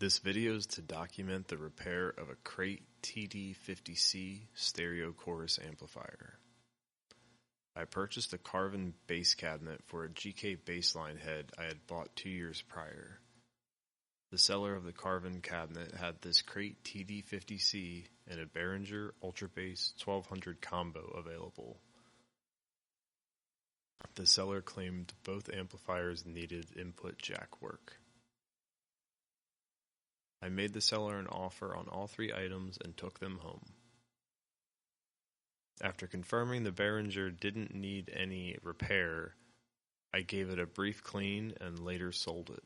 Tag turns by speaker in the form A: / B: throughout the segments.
A: This video is to document the repair of a Crate TD50-C stereo chorus amplifier. I purchased a carven bass cabinet for a GK bassline head I had bought 2 years prior. The seller of the carven cabinet had this Crate TD50-C and a Behringer Ultra Bass 1200 combo available. The seller claimed both amplifiers needed input jack work. I made the seller an offer on all 3 items and took them home. After confirming the Behringer didn't need any repair, I gave it a brief clean and later sold it.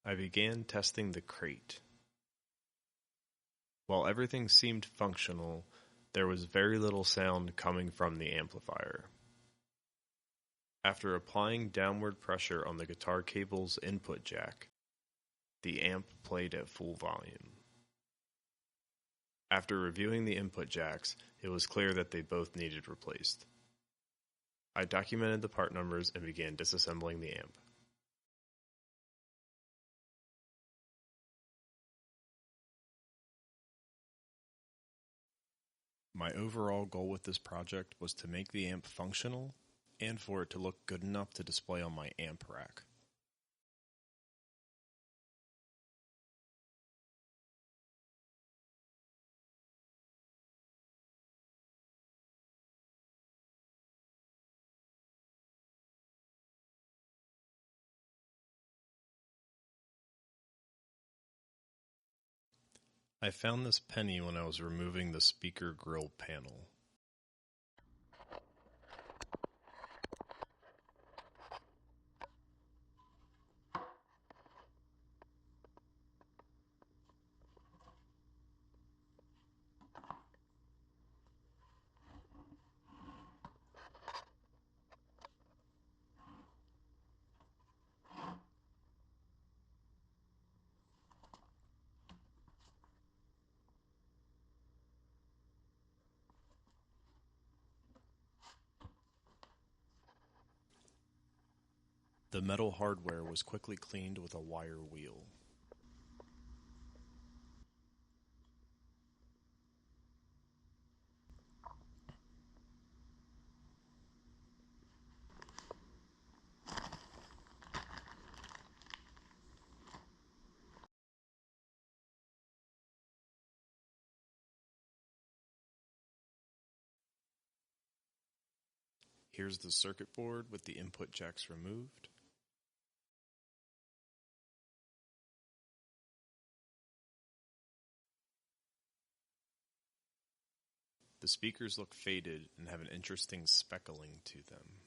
A: I began testing the Crate. While everything seemed functional, there was very little sound coming from the amplifier. After applying downward pressure on the guitar cable's input jack, the amp played at full volume. After reviewing the input jacks, it was clear that they both needed replaced. I documented the part numbers and began disassembling the amp. My overall goal with this project was to make the amp functional and for it to look good enough to display on my amp rack. I found this penny when I was removing the speaker grill panel. The metal hardware was quickly cleaned with a wire wheel. Here's the circuit board with the input jacks removed. The speakers look faded and have an interesting speckling to them.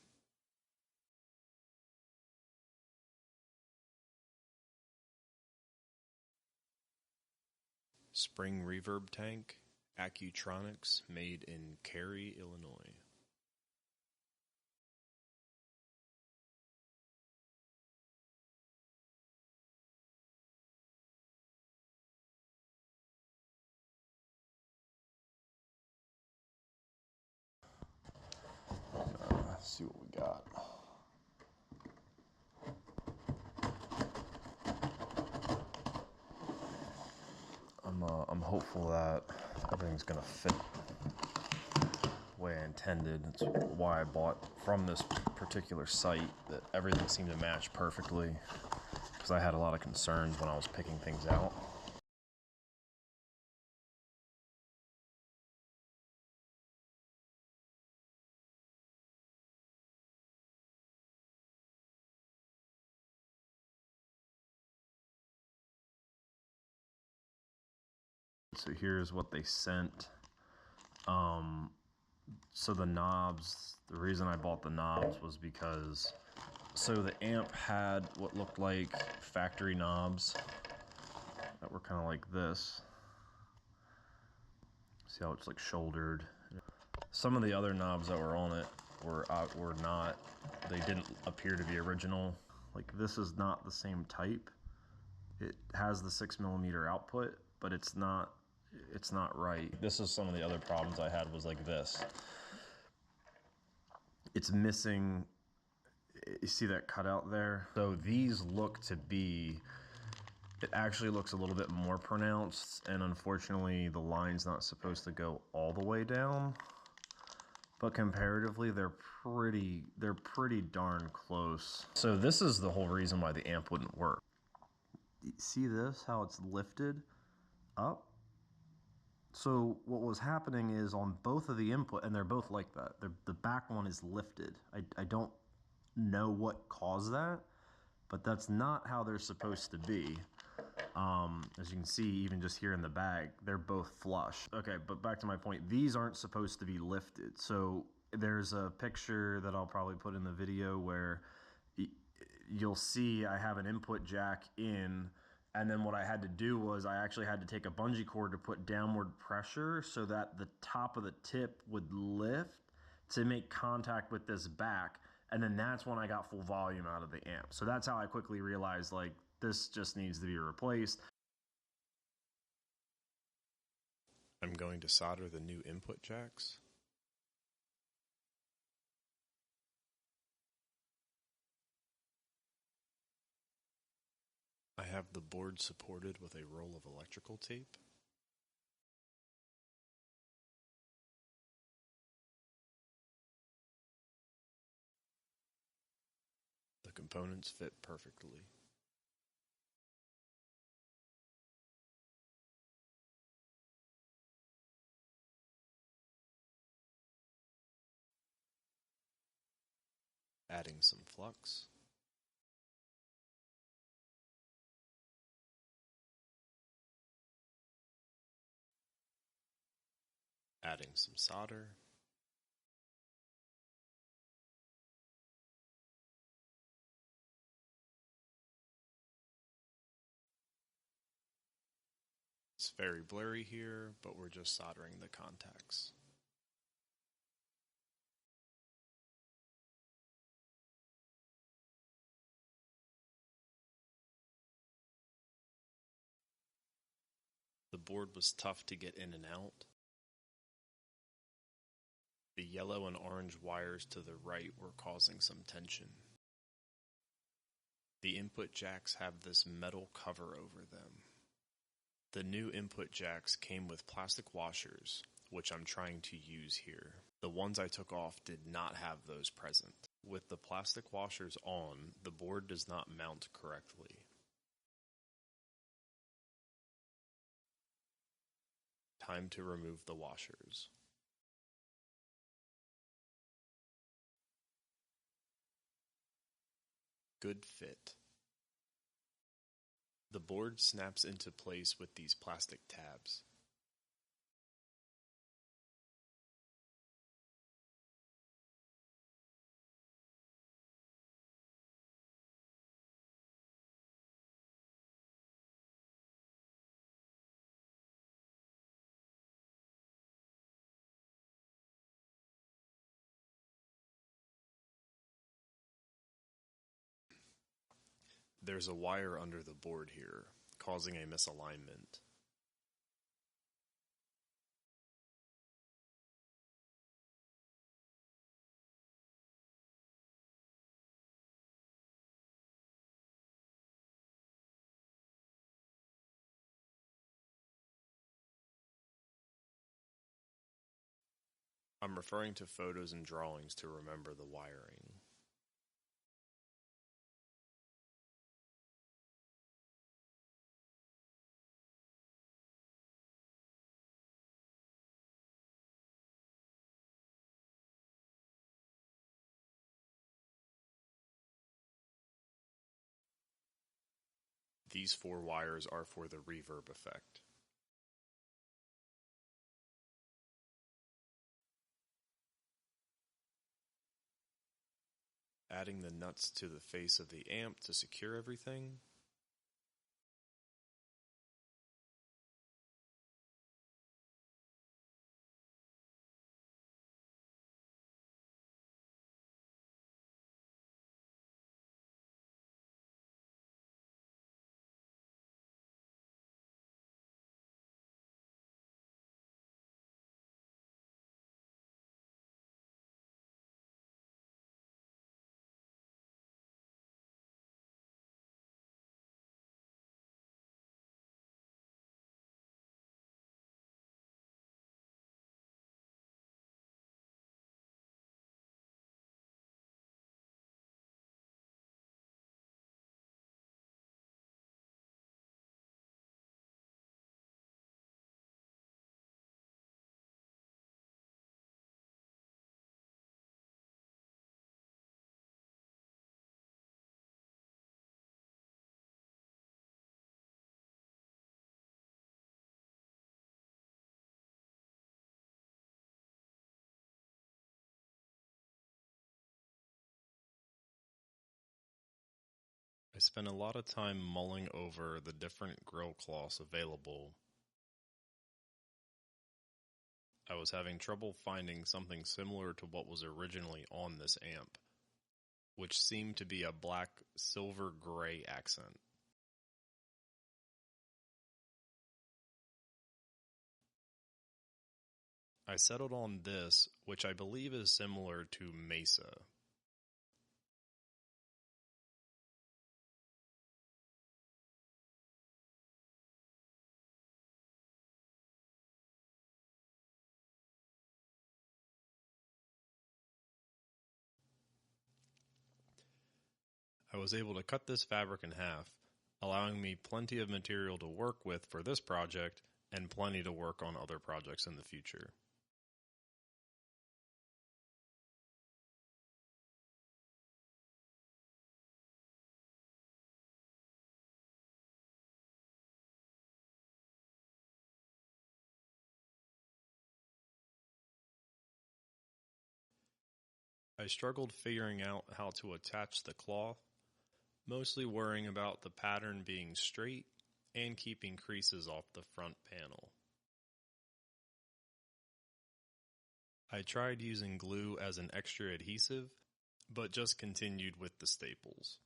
A: Spring reverb tank, Accutronics, made in Cary, Illinois. Let's see what we got. I'm hopeful that everything's gonna fit the way I intended. That's why I bought from this particular site, that everything seemed to match perfectly, because I had a lot of concerns when I was picking things out. So here's what they sent. So the knobs, the reason I bought the knobs was because, so the amp had what looked like factory knobs that were kind of like this. See how it's like shouldered? Some of the other knobs that were on it were not, they didn't appear to be original. Like this is not the same type. It has the 6mm output, but it's not right. This is some of the other problems I had, was like this. It's missing,
B: You see that cutout there? So these look to be, it actually looks a little bit more pronounced, and unfortunately the line's not supposed to go all the way down. But comparatively, they're pretty darn close. So this is the whole reason why the amp wouldn't work. See this, how it's lifted up? So what was happening is on both of the input, and they're both like that, the back one is lifted. I don't know what caused that, but that's not how they're supposed to be. As you can see, even just here in the bag, they're both flush. Okay, but back to my point, these aren't supposed to be lifted. So there's a picture that I'll probably put in the video where you'll see I have an input jack in, and then what I had to do was I actually had to take a bungee cord to put downward pressure so that the top of the tip would lift to make contact with this back, and then that's when I got full volume out of the amp. So that's how I quickly realized, like, this just needs to be replaced.
A: I'm going to solder the new input jacks. I have the board supported with a roll of electrical tape. The components fit perfectly. Adding some flux. Adding some solder. It's very blurry here, but we're just soldering the contacts. The board was tough to get in and out. The yellow and orange wires to the right were causing some tension. The input jacks have this metal cover over them. The new input jacks came with plastic washers, which I'm trying to use here. The ones I took off did not have those present. With the plastic washers on, the board does not mount correctly. Time to remove the washers. Good fit. The board snaps into place with these plastic tabs. There's a wire under the board here, causing a misalignment. I'm referring to photos and drawings to remember the wiring. These 4 wires are for the reverb effect. Adding the nuts to the face of the amp to secure everything. spent a lot of time mulling over the different grill cloths available. I was having trouble finding something similar to what was originally on this amp, which seemed to be a black silver gray accent. I settled on this, which I believe is similar to Mesa. I was able to cut this fabric in half, allowing me plenty of material to work with for this project and plenty to work on other projects in the future. I struggled figuring out how to attach the cloth, mostly worrying about the pattern being straight and keeping creases off the front panel. I tried using glue as an extra adhesive, but just continued with the staples.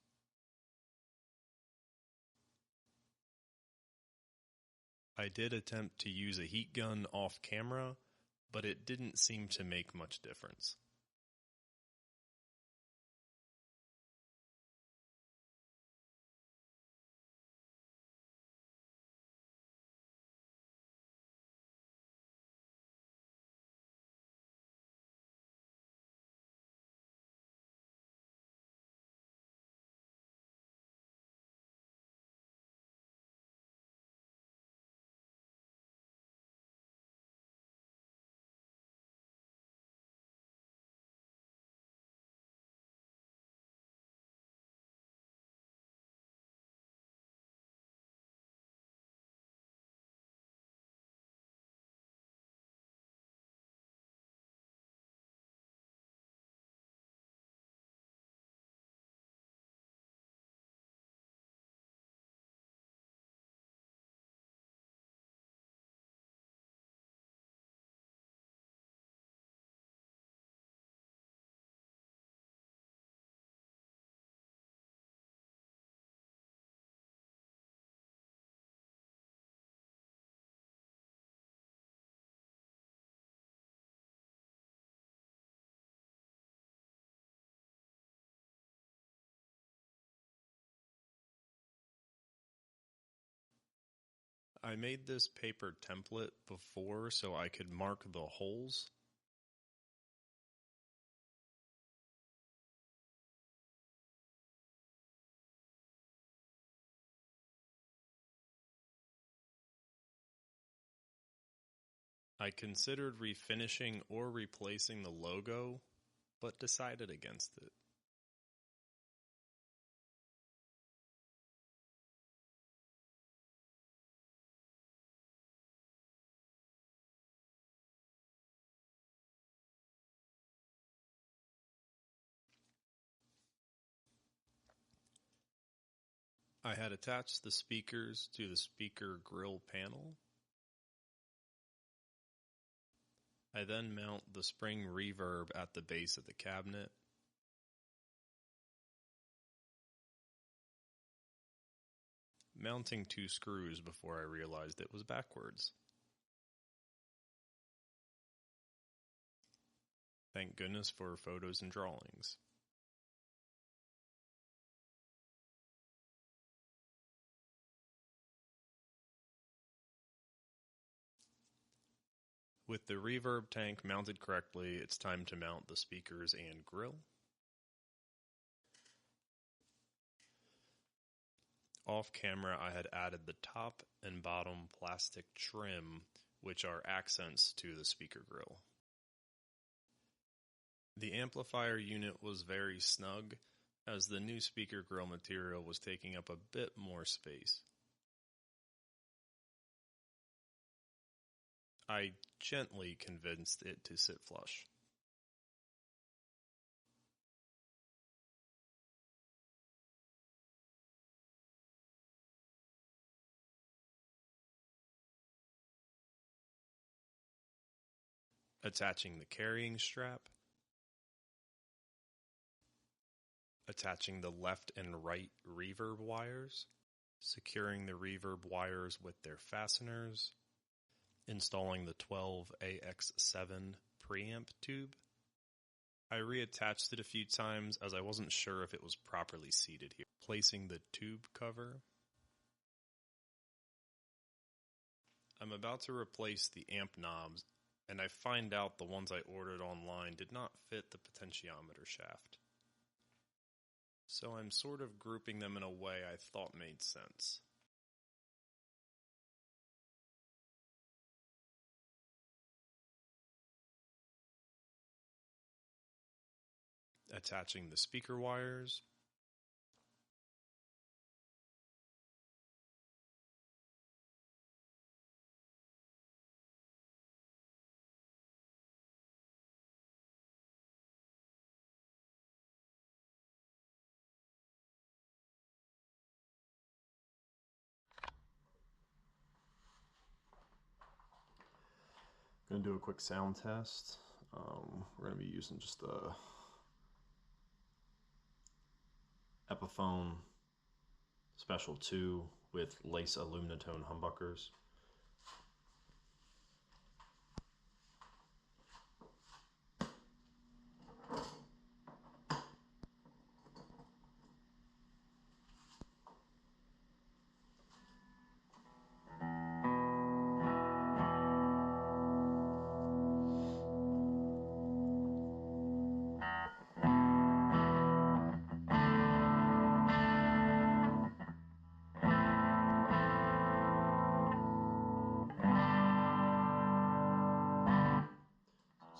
A: I did attempt to use a heat gun off camera, but it didn't seem to make much difference. I made this paper template before so I could mark the holes. I considered refinishing or replacing the logo, but decided against it. I had attached the speakers to the speaker grill panel. I then mount the spring reverb at the base of the cabinet. Mounting 2 screws before I realized it was backwards. Thank goodness for photos and drawings. With the reverb tank mounted correctly, it's time to mount the speakers and grill. Off camera, I had added the top and bottom plastic trim, which are accents to the speaker grill. The amplifier unit was very snug, as the new speaker grill material was taking up a bit more space. I gently convinced it to sit flush. attaching the carrying strap, attaching the left and right reverb wires, securing the reverb wires with their fasteners, installing the 12AX7 preamp tube. I reattached it a few times as I wasn't sure if it was properly seated here. Placing the tube cover. I'm about to replace the amp knobs, and I find out the ones I ordered online did not fit the potentiometer shaft. So I'm sort of grouping them in a way I thought made sense. Attaching the speaker wires.
B: Going to do a quick sound test. We're going to be using just the Epiphone Special 2 with lace aluminatone humbuckers.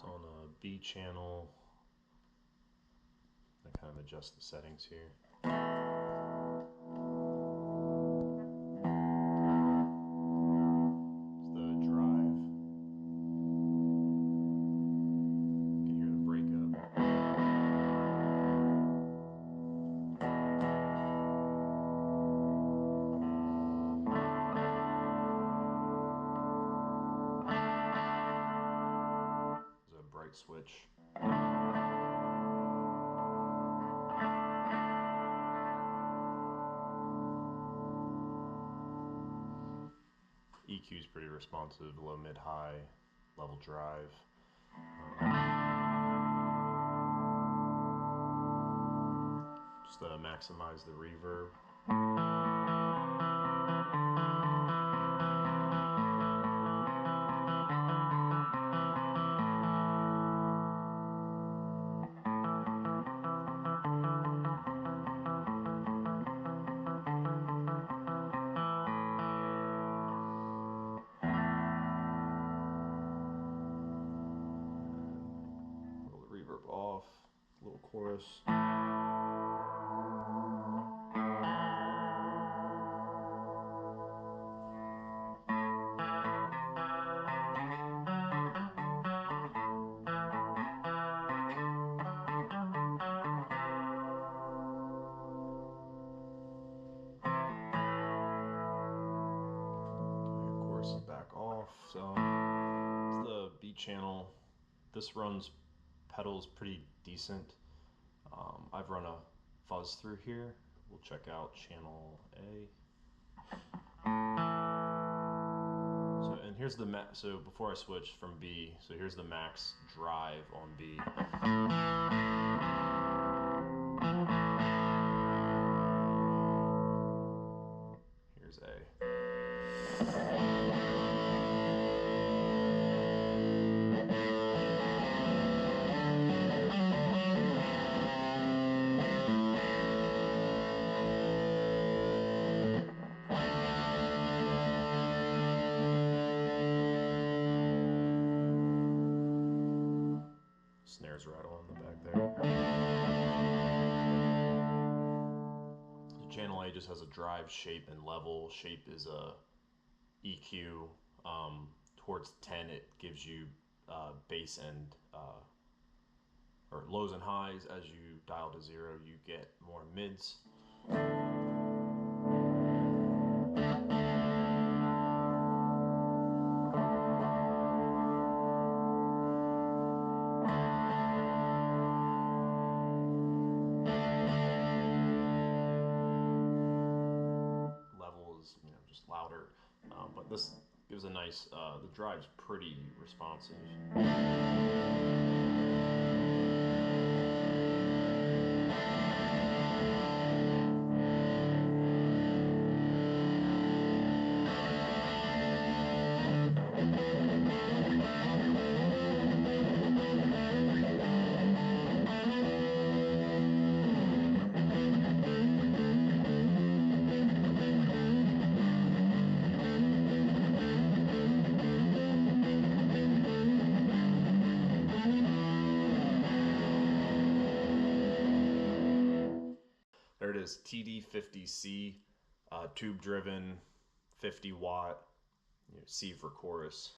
B: So on a B channel, I kind of adjust the settings here. It's the drive. You can hear the breakup. There's a bright switch. EQ is pretty responsive, low, mid, high, level drive. Just to maximize the reverb. Roll the reverb off, little chorus. Chorus is back off, so it's the B channel. This runs pedals pretty decent. I've run a fuzz through here. We'll check out channel A. So, and here's the so before I switch from B, so here's the max drive on B. Here's A. Snares rattle on the back there. So channel A just has a drive, shape, and level. Shape is a EQ. Towards 10, it gives you bass and or lows and highs. As you dial to 0, you get more mids. But this gives a nice, the drive's pretty responsive. There it is, TD50-C, tube driven, 50 watt, C for chorus.